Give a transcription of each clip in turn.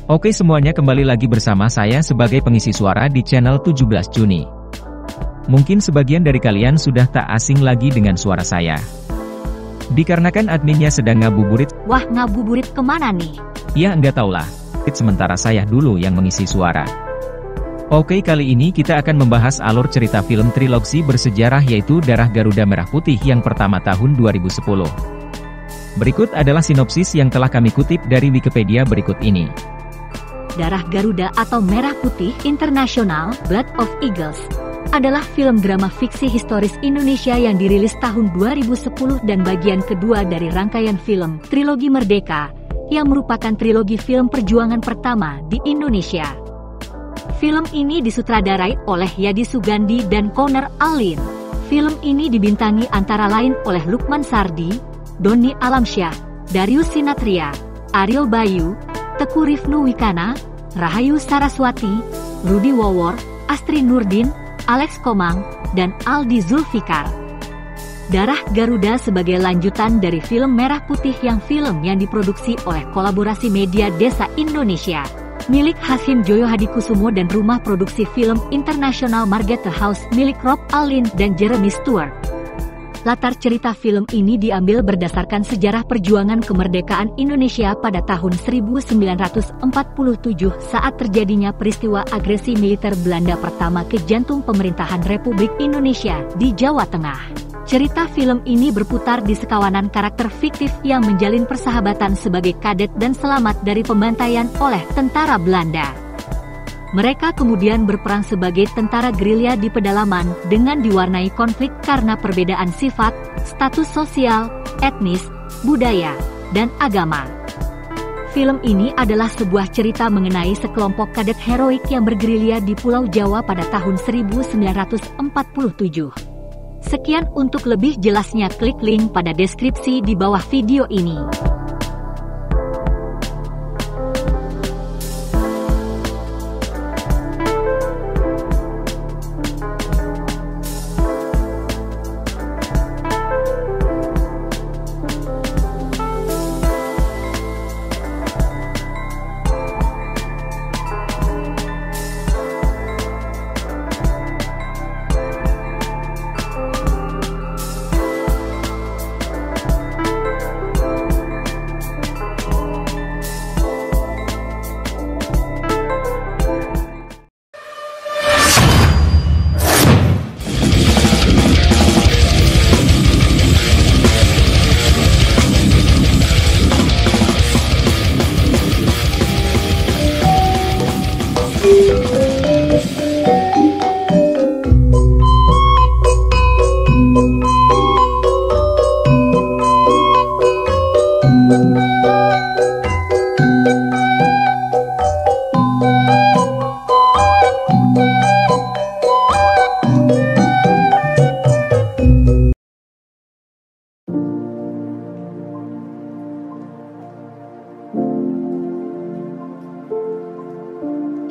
Oke semuanya, kembali lagi bersama saya sebagai pengisi suara di channel 17 Juni. Mungkin sebagian dari kalian sudah tak asing lagi dengan suara saya. Dikarenakan adminnya sedang ngabuburit. Wah, ngabuburit kemana nih? Ya nggak taulah. Sementara saya dulu yang mengisi suara. Oke, kali ini kita akan membahas alur cerita film trilogi bersejarah yaitu Darah Garuda Merah Putih yang pertama tahun 2010. Berikut adalah sinopsis yang telah kami kutip dari Wikipedia berikut ini. Darah Garuda atau Merah Putih International, Blood of Eagles, adalah film drama fiksi historis Indonesia yang dirilis tahun 2010 dan bagian kedua dari rangkaian film Trilogi Merdeka, yang merupakan trilogi film perjuangan pertama di Indonesia. Film ini disutradarai oleh Yadi Sugandi dan Conner Alin. Film ini dibintangi antara lain oleh Lukman Sardi, Doni Alamsyah, Darius Sinathrya, Ariel Bayu, Teku Rifnu Wikana, Rahayu Saraswati, Rudi Wowor, Astri Nurdin, Alex Komang, dan Aldi Zulfikar. Darah Garuda sebagai lanjutan dari film Merah Putih yang diproduksi oleh Kolaborasi Media Desa Indonesia, milik Hasyim Joyo Hadikusumo dan Rumah Produksi Film Internasional Margate House milik Rob Alin dan Jeremy Stewart. Latar cerita film ini diambil berdasarkan sejarah perjuangan kemerdekaan Indonesia pada tahun 1947 saat terjadinya peristiwa agresi militer Belanda pertama ke jantung pemerintahan Republik Indonesia di Jawa Tengah. Cerita film ini berputar di sekawanan karakter fiktif yang menjalin persahabatan sebagai kadet dan selamat dari pembantaian oleh tentara Belanda. Mereka kemudian berperang sebagai tentara gerilya di pedalaman dengan diwarnai konflik karena perbedaan sifat, status sosial, etnis, budaya, dan agama. Film ini adalah sebuah cerita mengenai sekelompok kadet heroik yang bergerilya di Pulau Jawa pada tahun 1947. Sekian, untuk lebih jelasnya klik link pada deskripsi di bawah video ini.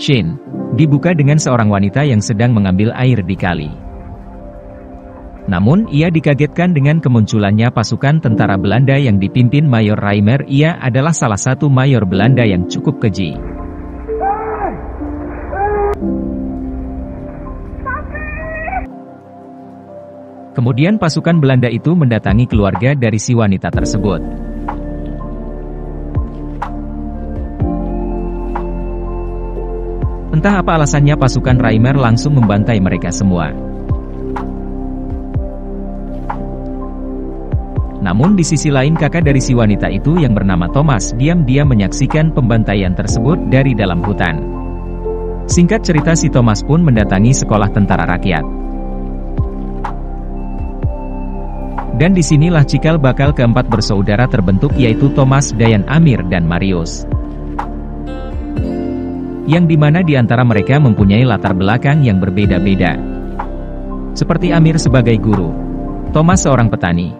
Scene dibuka dengan seorang wanita yang sedang mengambil air di kali. Namun, ia dikagetkan dengan kemunculannya pasukan tentara Belanda yang dipimpin Mayor Reimer. Ia adalah salah satu mayor Belanda yang cukup keji. Kemudian pasukan Belanda itu mendatangi keluarga dari si wanita tersebut. Entah apa alasannya pasukan Reimer langsung membantai mereka semua. Namun di sisi lain kakak dari si wanita itu yang bernama Thomas diam-diam menyaksikan pembantaian tersebut dari dalam hutan. Singkat cerita, si Thomas pun mendatangi sekolah tentara rakyat. Dan disinilah cikal bakal keempat bersaudara terbentuk, yaitu Thomas, Dayan, Amir, dan Marius. Yang dimana di antara mereka mempunyai latar belakang yang berbeda-beda. Seperti Amir sebagai guru, Thomas seorang petani,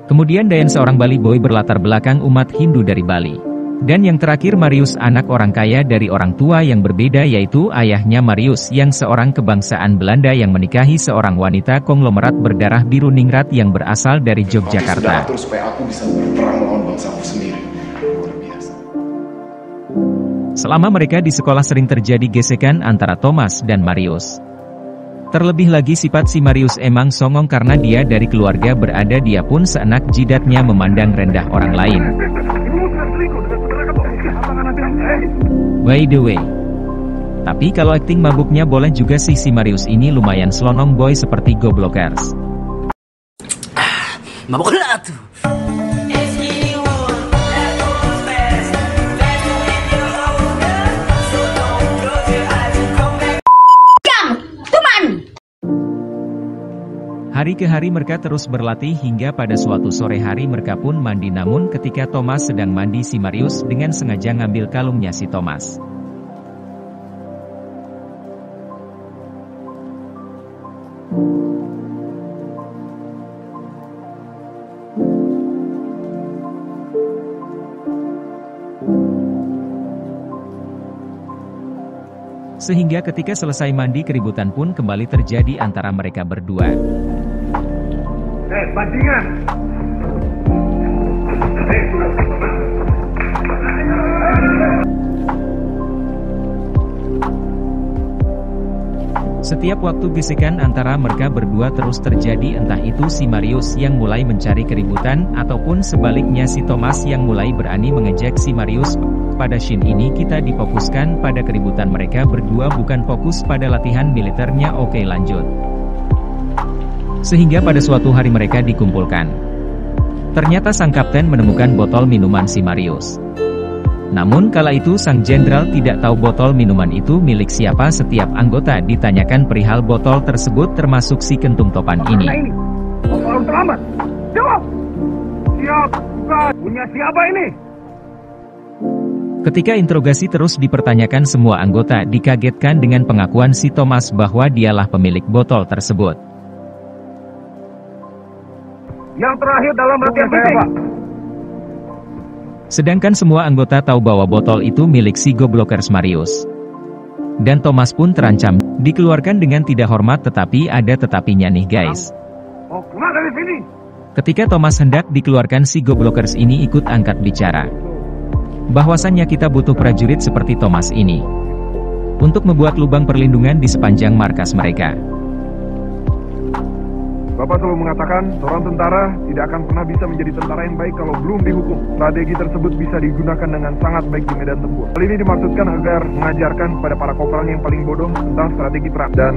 kemudian Dayan seorang Bali boy berlatar belakang umat Hindu dari Bali. Dan yang terakhir Marius anak orang kaya dari orang tua yang berbeda, yaitu ayahnya Marius yang seorang kebangsaan Belanda yang menikahi seorang wanita konglomerat berdarah biru ningrat yang berasal dari Yogyakarta. Terus supaya aku bisa berperang melawan bangsaku sendiri. Luar biasa. Selama mereka di sekolah sering terjadi gesekan antara Thomas dan Marius. Terlebih lagi sifat si Marius emang songong karena dia dari keluarga berada, dia pun seenak jidatnya memandang rendah orang lain. By the way, tapi kalau akting mabuknya boleh juga sih, si Marius ini lumayan selonong boy seperti Goblokers. Mabuk lah tuh. Hari ke hari mereka terus berlatih hingga pada suatu sore hari mereka pun mandi, namun ketika Thomas sedang mandi si Marius dengan sengaja ngambil kalungnya si Thomas. Sehingga ketika selesai mandi keributan pun kembali terjadi antara mereka berdua. Bajingan! Setiap waktu gesekan antara mereka berdua terus terjadi, entah itu si Marius yang mulai mencari keributan, ataupun sebaliknya si Thomas yang mulai berani mengejek si Marius. Pada scene ini kita difokuskan pada keributan mereka berdua, bukan fokus pada latihan militernya. Oke, lanjut. Sehingga pada suatu hari mereka dikumpulkan. Ternyata sang kapten menemukan botol minuman si Marius. Namun kala itu sang jenderal tidak tahu botol minuman itu milik siapa. Setiap anggota ditanyakan perihal botol tersebut, termasuk si kentung topan ini. Botol terlambat. Jawab. Siap. Punya siapa ini? Ketika interogasi terus dipertanyakan, semua anggota dikagetkan dengan pengakuan si Thomas bahwa dialah pemilik botol tersebut. Yang terakhir dalam latihan fisik. Sedangkan semua anggota tahu bahwa botol itu milik si Goblokers Marius. Dan Thomas pun terancam dikeluarkan dengan tidak hormat, tetapi ada tetapinya nih guys. Oh, keluar dari sini. Ketika Thomas hendak dikeluarkan, si Goblokers ini ikut angkat bicara. Bahwasannya kita butuh prajurit seperti Thomas ini untuk membuat lubang perlindungan di sepanjang markas mereka. Bapak selalu mengatakan, seorang tentara tidak akan pernah bisa menjadi tentara yang baik kalau belum dihukum. Strategi tersebut bisa digunakan dengan sangat baik di medan tempur. Hal ini dimaksudkan agar mengajarkan kepada para kopral yang paling bodoh tentang strategi perang. Dan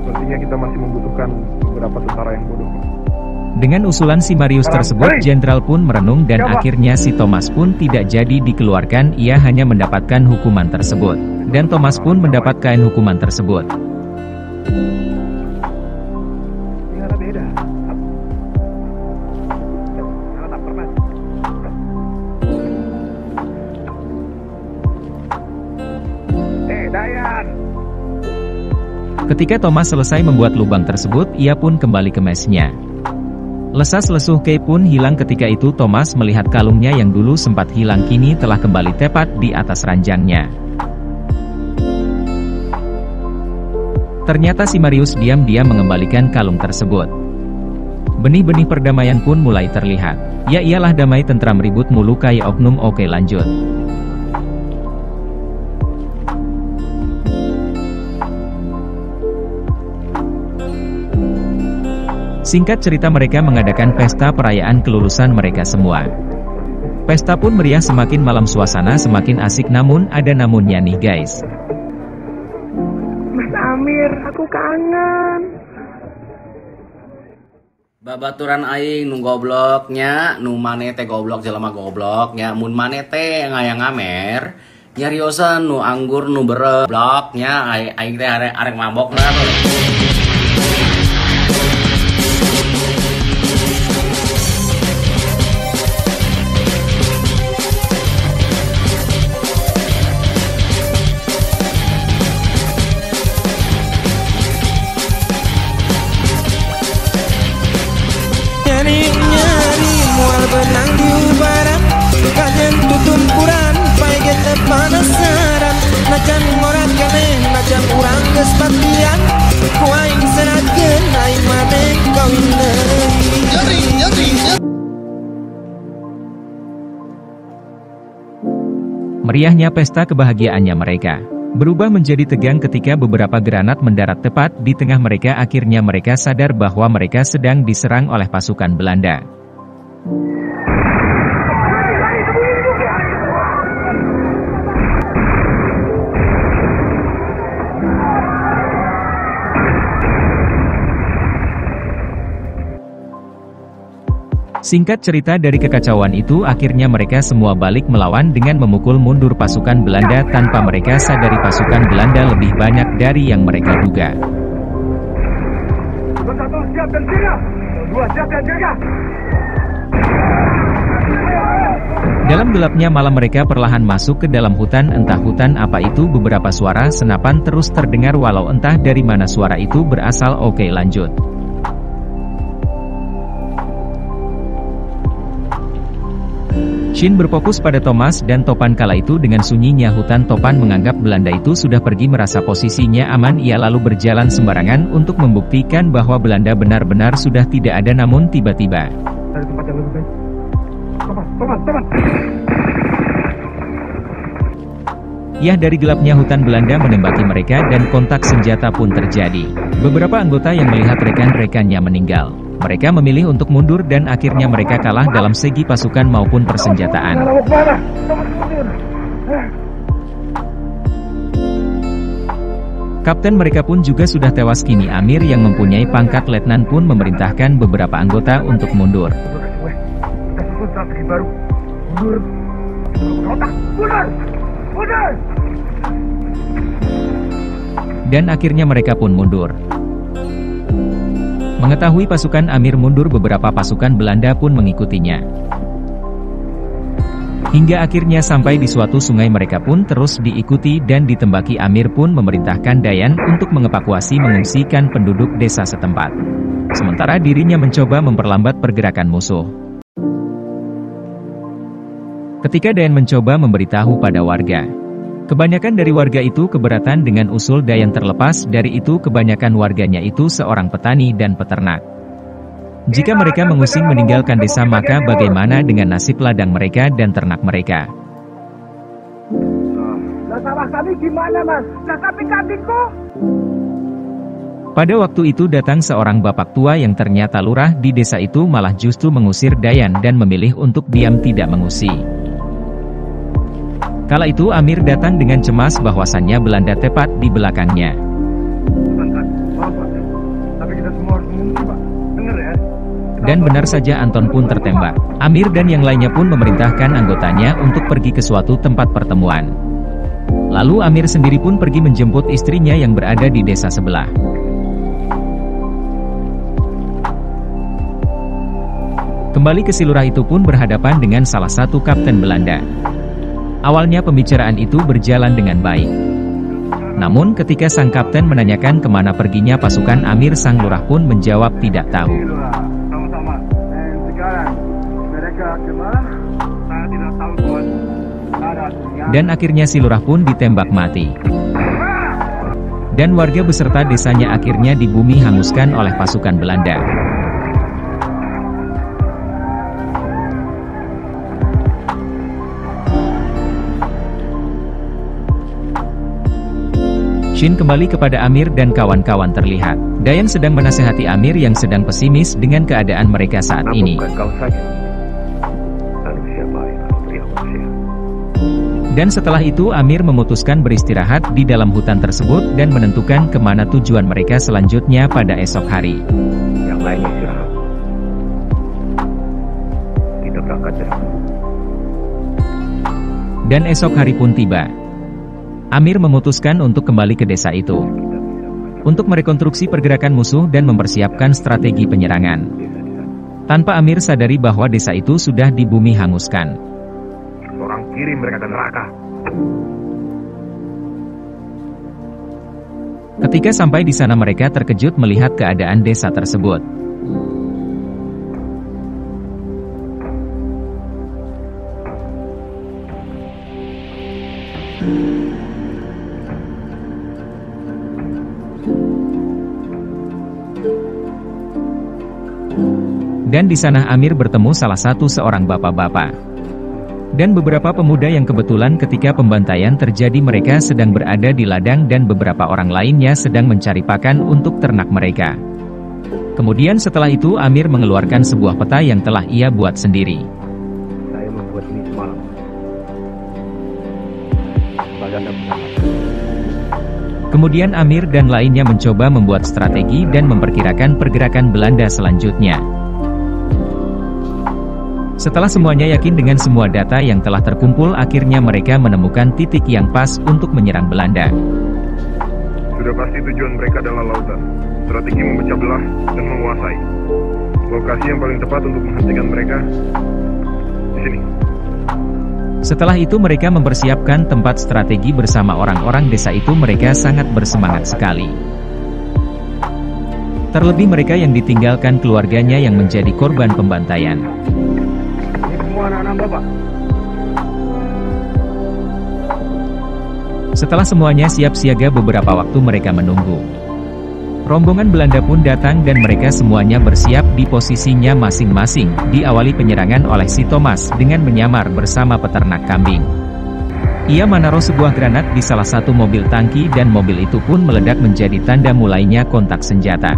sepertinya kita masih membutuhkan beberapa tentara yang bodoh. Dengan usulan si Marius tersebut, jenderal pun merenung dan akhirnya si Thomas pun tidak jadi dikeluarkan, ia hanya mendapatkan hukuman tersebut. Dan Thomas pun mendapatkan hukuman tersebut. Ketika Thomas selesai membuat lubang tersebut, ia pun kembali ke mesnya. Lesas-lesuh Kay pun hilang. Ketika itu Thomas melihat kalungnya yang dulu sempat hilang kini telah kembali tepat di atas ranjangnya. Ternyata si Marius diam-diam mengembalikan kalung tersebut. Benih-benih perdamaian pun mulai terlihat. Ya iyalah, damai tentram ribut mulu kayak oknum. Oke, lanjut. Singkat cerita, mereka mengadakan pesta perayaan kelulusan mereka semua. Pesta pun meriah, semakin malam suasana semakin asik, namun ada namunnya nih guys. Mas Amir, aku kangen. Babaturan aing nu gobloknya, nu mane teh goblok jelema gobloknya, mun mane teh ngayang ngamer, nyariosan nu anggur nu berebloknya, aing teh arek mabokna. Nyari mual benang di ubaran, kajen tutun kurang, paget panasaran, najan morat kaneh, najan urang geus patian, ku aing seratkeun aing maneh kawin deui. Meriahnya pesta kebahagiaannya mereka berubah menjadi tegang ketika beberapa granat mendarat tepat di tengah mereka. Akhirnya mereka sadar bahwa mereka sedang diserang oleh pasukan Belanda. Singkat cerita, dari kekacauan itu akhirnya mereka semua balik melawan dengan memukul mundur pasukan Belanda tanpa mereka sadari pasukan Belanda lebih banyak dari yang mereka duga. Dalam gelapnya malam mereka perlahan masuk ke dalam hutan. Entah hutan apa itu, beberapa suara senapan terus terdengar walau entah dari mana suara itu berasal. Oke, lanjut. Shin berfokus pada Thomas dan Topan. Kala itu dengan sunyinya hutan, Topan menganggap Belanda itu sudah pergi, merasa posisinya aman. Ia lalu berjalan sembarangan untuk membuktikan bahwa Belanda benar-benar sudah tidak ada. Namun tiba-tiba Dari tempat yang lebih baik. Topan. ya, dari gelapnya hutan Belanda menembaki mereka dan kontak senjata pun terjadi. Beberapa anggota yang melihat rekan-rekannya meninggal, mereka memilih untuk mundur dan akhirnya mereka kalah dalam segi pasukan maupun persenjataan. Kapten mereka pun juga sudah tewas. Kini Amir yang mempunyai pangkat letnan pun memerintahkan beberapa anggota untuk mundur. Dan akhirnya mereka pun mundur. Mengetahui pasukan Amir mundur, beberapa pasukan Belanda pun mengikutinya. Hingga akhirnya sampai di suatu sungai, mereka pun terus diikuti dan ditembaki. Amir pun memerintahkan Dayan untuk mengevakuasi, mengungsikan penduduk desa setempat. Sementara dirinya mencoba memperlambat pergerakan musuh. Ketika Dayan mencoba memberitahu pada warga, kebanyakan dari warga itu keberatan dengan usul Dayan. Terlepas dari itu, kebanyakan warganya itu seorang petani dan peternak. Jika mereka mengusing meninggalkan desa, maka bagaimana dengan nasib ladang mereka dan ternak mereka? Sawah kami gimana, Mas? Kambing-kambingku? Pada waktu itu datang seorang bapak tua yang ternyata lurah di desa itu, malah justru mengusir Dayan dan memilih untuk diam tidak mengusir. Kala itu Amir datang dengan cemas bahwasannya Belanda tepat di belakangnya. Dan benar saja, Anton pun tertembak. Amir dan yang lainnya pun memerintahkan anggotanya untuk pergi ke suatu tempat pertemuan. Lalu Amir sendiri pun pergi menjemput istrinya yang berada di desa sebelah. Kembali ke si lurah itu pun berhadapan dengan salah satu kapten Belanda. Awalnya pembicaraan itu berjalan dengan baik. Namun ketika sang kapten menanyakan kemana perginya pasukan Amir, sang lurah pun menjawab tidak tahu. Sama-sama. Sekarang mereka kemana? Saya tidak tahu, Tuan. Dan akhirnya si lurah pun ditembak mati. Dan warga beserta desanya akhirnya dibumi hanguskan oleh pasukan Belanda. Shin kembali kepada Amir dan kawan-kawan. Terlihat Dayan sedang menasehati Amir yang sedang pesimis dengan keadaan mereka saat ini. Dan setelah itu Amir memutuskan beristirahat di dalam hutan tersebut dan menentukan kemana tujuan mereka selanjutnya pada esok hari. Yang lainnya istirahat. Kita berangkat dari. Dan esok hari pun tiba. Amir memutuskan untuk kembali ke desa itu untuk merekonstruksi pergerakan musuh dan mempersiapkan strategi penyerangan. Tanpa Amir sadari bahwa desa itu sudah dibumi hanguskan. Orang kirim mereka ke neraka. Ketika sampai di sana mereka terkejut melihat keadaan desa tersebut. Dan di sana Amir bertemu salah satu seorang bapak-bapak. Dan beberapa pemuda yang kebetulan ketika pembantaian terjadi mereka sedang berada di ladang dan beberapa orang lainnya sedang mencari pakan untuk ternak mereka. Kemudian setelah itu Amir mengeluarkan sebuah peta yang telah ia buat sendiri. Saya membuat ini semalam. Kemudian Amir dan lainnya mencoba membuat strategi dan memperkirakan pergerakan Belanda selanjutnya. Setelah semuanya yakin dengan semua data yang telah terkumpul, akhirnya mereka menemukan titik yang pas untuk menyerang Belanda. Sudah pasti tujuan mereka adalah lautan. Strategi memecah belah dan menguasai. Lokasi yang paling tepat untuk menghentikan mereka di sini. Setelah itu mereka mempersiapkan tempat strategi bersama orang-orang desa itu. Mereka sangat bersemangat sekali. Terlebih mereka yang ditinggalkan keluarganya yang menjadi korban pembantaian. Anak-anak Bapak. Setelah semuanya siap siaga, beberapa waktu mereka menunggu. Rombongan Belanda pun datang dan mereka semuanya bersiap di posisinya masing-masing. Diawali penyerangan oleh si Thomas dengan menyamar bersama peternak kambing. Ia menaruh sebuah granat di salah satu mobil tangki dan mobil itu pun meledak menjadi tanda mulainya kontak senjata.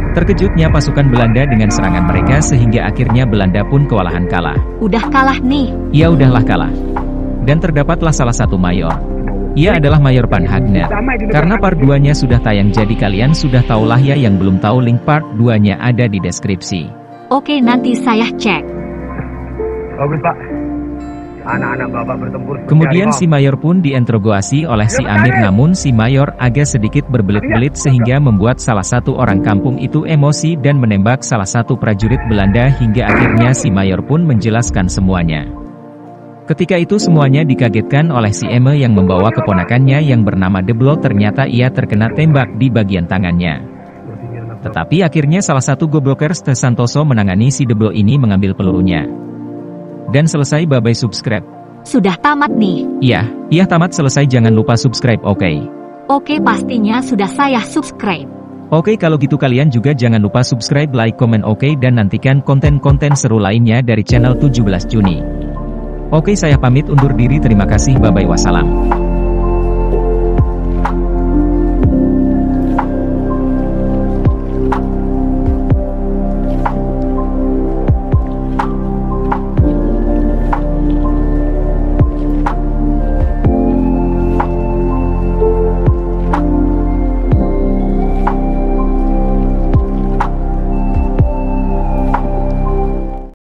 Terkejutnya pasukan Belanda dengan serangan mereka sehingga akhirnya Belanda pun kewalahan kalah. Udah kalah nih. Ya udahlah kalah. Dan terdapatlah salah satu mayor. Ia adalah Mayor Van Hagner. Karena part 2-nya sudah tayang, jadi kalian sudah tahulah ya. Yang belum tahu, link part 2-nya ada di deskripsi. Oke, nanti saya cek. Bagus Pak. Anak-anak Bapak bertempur. Kemudian si Mayor pun diinterogasi oleh si Amir, namun si Mayor agak sedikit berbelit-belit sehingga membuat salah satu orang kampung itu emosi dan menembak salah satu prajurit Belanda hingga akhirnya si Mayor pun menjelaskan semuanya. Ketika itu semuanya dikagetkan oleh si Eme yang membawa keponakannya yang bernama Deblol. Ternyata ia terkena tembak di bagian tangannya. Tetapi akhirnya salah satu goblokers Santoso menangani si Deblol ini, mengambil pelurunya. Dan selesai. Bye-bye. Subscribe. Sudah tamat nih. Iya tamat selesai. Jangan lupa subscribe, oke? Oke, pastinya sudah saya subscribe. Oke, kalau gitu kalian juga jangan lupa subscribe, like, komen, oke? Dan nantikan konten-konten seru lainnya dari channel 17 Juni. Oke, saya pamit undur diri. Terima kasih. Bye-bye. Wassalam.